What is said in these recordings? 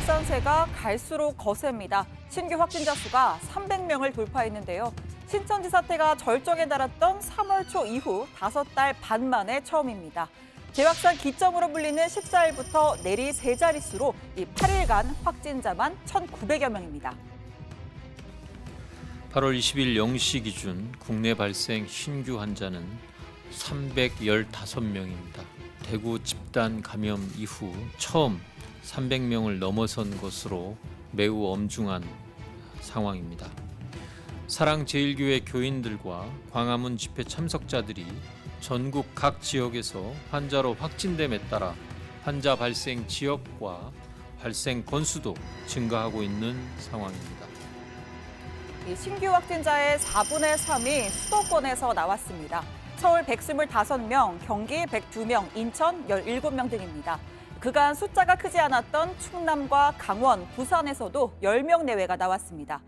확산세가 갈수록 거셉니다. 신규 확진자 수가 300명을 돌파했는데요. 신천지 사태가 절정에 달았던 3월 초 이후 5달 반 만에 처음입니다. 재확산 기점으로 불리는 14일부터 내리 세 자릿수로 이 8일간 확진자만 1,900여 명입니다. 8월 20일 0시 기준 국내 발생 신규 환자는 315명입니다. 대구 집단 감염 이후 처음 300명을 넘어선 것으로 매우 엄중한 상황입니다. 사랑제일교회 교인들과 광화문 집회 참석자들이 전국 각 지역에서 환자로 확진됨에 따라 환자 발생 지역과 발생 건수도 증가하고 있는 상황입니다. 신규 확진자의 4분의 3이 수도권에서 나왔습니다. 서울 125명, 경기 102명, 인천 17명 등입니다. 그간 숫자가 크지 않았던 충남과 강원, 부산에서도 10명 내외가 나왔습니다.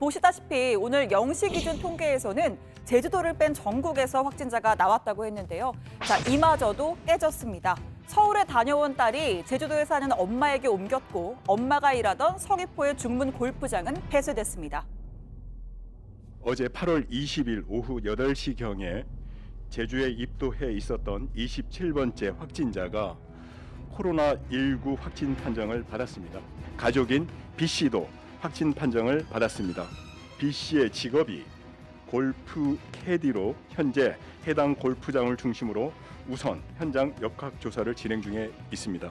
보시다시피 오늘 0시 기준 통계에서는 제주도를 뺀 전국에서 확진자가 나왔다고 했는데요. 이마저도 깨졌습니다. 서울에 다녀온 딸이 제주도에 사는 엄마에게 옮겼고 엄마가 일하던 서귀포의 중문 골프장은 폐쇄됐습니다. 어제 8월 20일 오후 8시경에 제주에 입도해 있었던 27번째 확진자가 코로나19 확진 판정을 받았습니다. 가족인 B씨도 확진 판정을 받았습니다. B씨의 직업이 골프 캐디로 현재 해당 골프장을 중심으로 우선 현장 역학조사를 진행 중에 있습니다.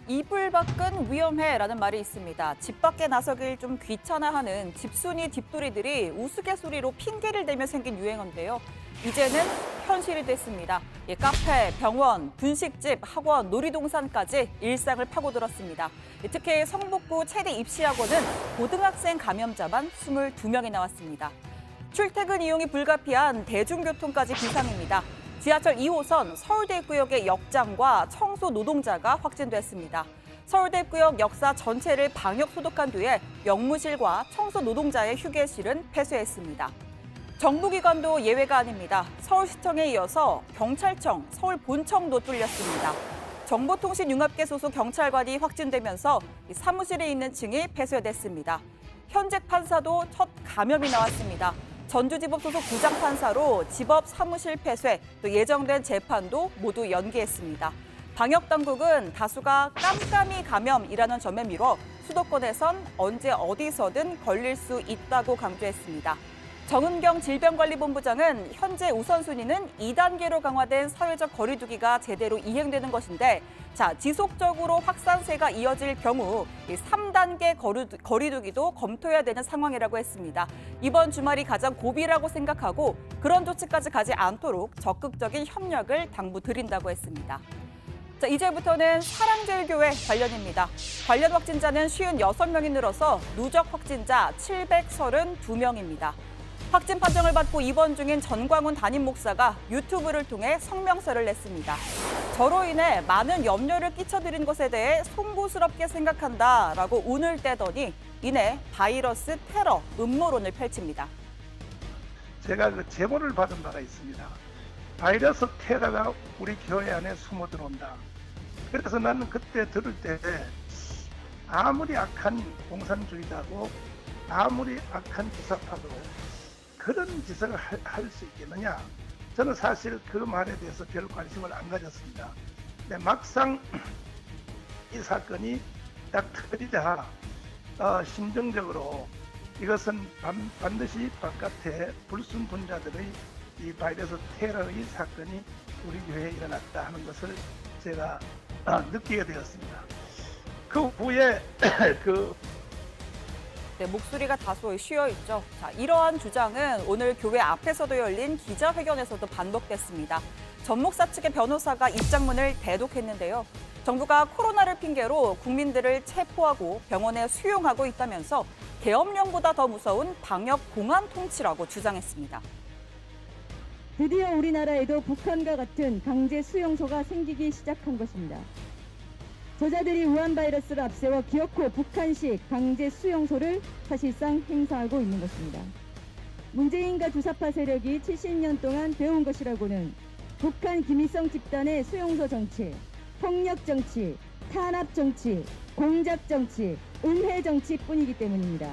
이불 밖은 위험해라는 말이 있습니다. 집 밖에 나서길 좀 귀찮아하는 집순이 집돌이들이 우스갯소리로 핑계를 대며 생긴 유행어인데요. 이제는 현실이 됐습니다. 카페, 병원, 분식집, 학원, 놀이동산까지 일상을 파고들었습니다. 특히 성북구 체대 입시학원은 고등학생 감염자만 22명이 나왔습니다. 출퇴근 이용이 불가피한 대중교통까지 비상입니다. 지하철 2호선 서울대 입구역의 역장과 청소 노동자가 확진됐습니다. 서울대 입구역 역사 전체를 방역 소독한 뒤에 영무실과 청소 노동자의 휴게실은 폐쇄했습니다. 정부기관도 예외가 아닙니다. 서울시청에 이어서 경찰청, 서울본청도 뚫렸습니다. 정보통신융합계 소속 경찰관이 확진되면서 사무실에 있는 층이 폐쇄됐습니다. 현직 판사도 첫 감염이 나왔습니다. 전주지법 소속 부장판사로 지법 사무실 폐쇄, 또 예정된 재판도 모두 연기했습니다. 방역당국은 다수가 깜깜이 감염이라는 점에 밀어 수도권에선 언제 어디서든 걸릴 수 있다고 강조했습니다. 정은경 질병관리본부장은 현재 우선순위는 2단계로 강화된 사회적 거리두기가 제대로 이행되는 것인데 지속적으로 확산세가 이어질 경우 3단계 거리두기도 검토해야 되는 상황이라고 했습니다. 이번 주말이 가장 고비라고 생각하고 그런 조치까지 가지 않도록 적극적인 협력을 당부드린다고 했습니다. 이제부터는 사랑제일교회 관련입니다. 관련 확진자는 56명이 늘어서 누적 확진자 732명입니다. 확진 판정을 받고 입원 중인 전광훈 담임 목사가 유튜브를 통해 성명서를 냈습니다. 저로 인해 많은 염려를 끼쳐드린 것에 대해 송구스럽게 생각한다라고 운을 떼더니 이내 바이러스 테러 음모론을 펼칩니다. 제가 그 제보를 받은 바가 있습니다. 바이러스 테러가 우리 교회 안에 숨어 들어온다. 그래서 나는 그때 들을 때 아무리 악한 공산주의자고 아무리 악한 주사파도 그런 짓을 할 수 있겠느냐? 저는 사실 그 말에 대해서 별 관심을 안 가졌습니다. 근데 막상 이 사건이 딱 터지자 심정적으로 이것은 반드시 바깥에 불순분자들의 이 바이러스 테러의 사건이 우리 교회에 일어났다 하는 것을 제가 느끼게 되었습니다. 그 후에 목소리가 다소 쉬어 있죠. 이러한 주장은 오늘 교회 앞에서도 열린 기자회견에서도 반복됐습니다. 전 목사 측의 변호사가 입장문을 대독했는데요. 정부가 코로나를 핑계로 국민들을 체포하고 병원에 수용하고 있다면서 계엄령보다 더 무서운 방역 공안 통치라고 주장했습니다. 드디어 우리나라에도 북한과 같은 강제 수용소가 생기기 시작한 것입니다. 저자들이 우한 바이러스를 앞세워 기어코 북한식 강제 수용소를 사실상 행사하고 있는 것입니다. 문재인과 주사파 세력이 70년 동안 배운 것이라고는 북한 김일성 집단의 수용소 정치, 폭력 정치, 탄압 정치, 공작 정치, 은혜 정치뿐이기 때문입니다.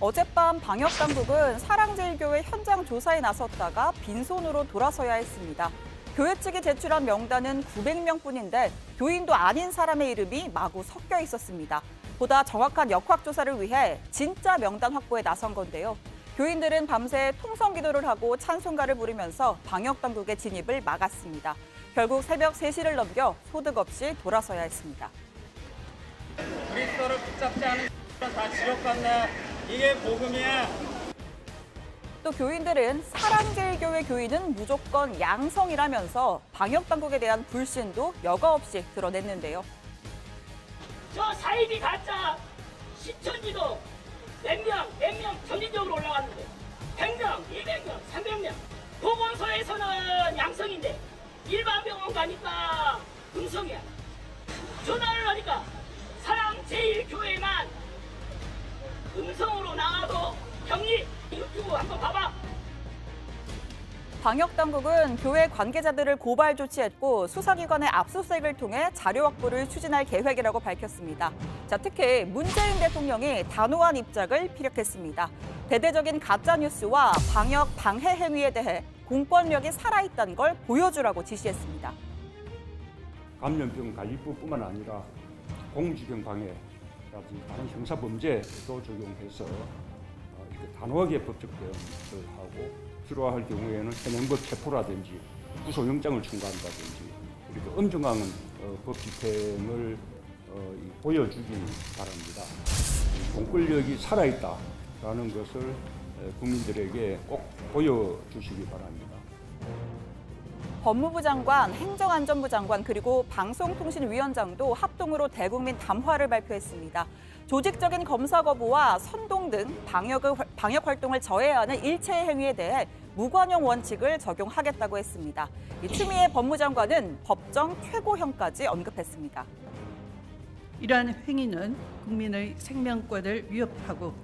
어젯밤 방역당국은 사랑제일교회 현장 조사에 나섰다가 빈손으로 돌아서야 했습니다. 교회 측이 제출한 명단은 900명뿐인데 교인도 아닌 사람의 이름이 마구 섞여 있었습니다. 보다 정확한 역학조사를 위해 진짜 명단 확보에 나선 건데요. 교인들은 밤새 통성기도를 하고 찬송가를 부르면서 방역당국의 진입을 막았습니다. 결국 새벽 3시를 넘겨 소득 없이 돌아서야 했습니다. 그리스도를 붙잡지 않은 다 지옥 간다. 이게 복음이야. 또 교인들은 사랑제일교회 교인은 무조건 양성이라면서 방역당국에 대한 불신도 여과 없이 드러냈는데요. 저 사이비 가짜 시천지도 100명 점진적으로 올라갔는데 100명, 200명, 300명 보건소에서는 양성인데 일반 병원 가니까 음성이야. 전화를 하니까 사랑제일교회만 음성으로 나와도 격리 유튜브 한번 봐봐. 방역당국은 교회 관계자들을 고발 조치했고 수사기관의 압수수색을 통해 자료 확보를 추진할 계획이라고 밝혔습니다. 자, 특히 문재인 대통령이 단호한 입장을 피력했습니다. 대대적인 가짜뉴스와 방역 방해 행위에 대해 공권력이 살아있다는 걸 보여주라고 지시했습니다. 감염병 관리법뿐만 아니라 공주병 방해라든지 다른 형사 범죄도 적용해서 이렇게 단호하게 법적 대응을 하고 필요할 경우에는 현행법 체포라든지 구속영장을 청구한다든지 이렇게 엄정한 법 집행을 보여주기 바랍니다. 공권력이 살아있다라는 것을 국민들에게 꼭 보여주시기 바랍니다. 법무부 장관, 행정안전부 장관 그리고 방송통신위원장도 합동으로 대국민 담화를 발표했습니다. 조직적인 검사 거부와 선동 등 방역 활동을 저해하는 일체 행위에 대해 무관용 원칙을 적용하겠다고 했습니다. 추미애 법무장관은 법정 최고형까지 언급했습니다. 이러한 행위는 국민의 생명권을 위협하고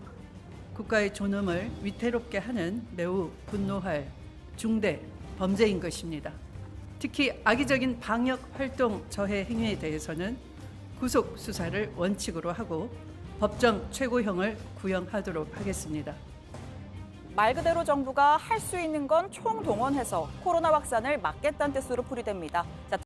국가의 존엄을 위태롭게 하는 매우 분노할 중대 범죄인 것입니다. 특히 악의적인 방역 활동 저해 행위에 대해서는 구속 수사를 원칙으로 하고 법정 최고형을 구형하도록 하겠습니다. 말 그대로 정부가 할 수 있는 건 총동원해서 코로나 확산을 막겠다는 뜻으로 풀이됩니다. 자,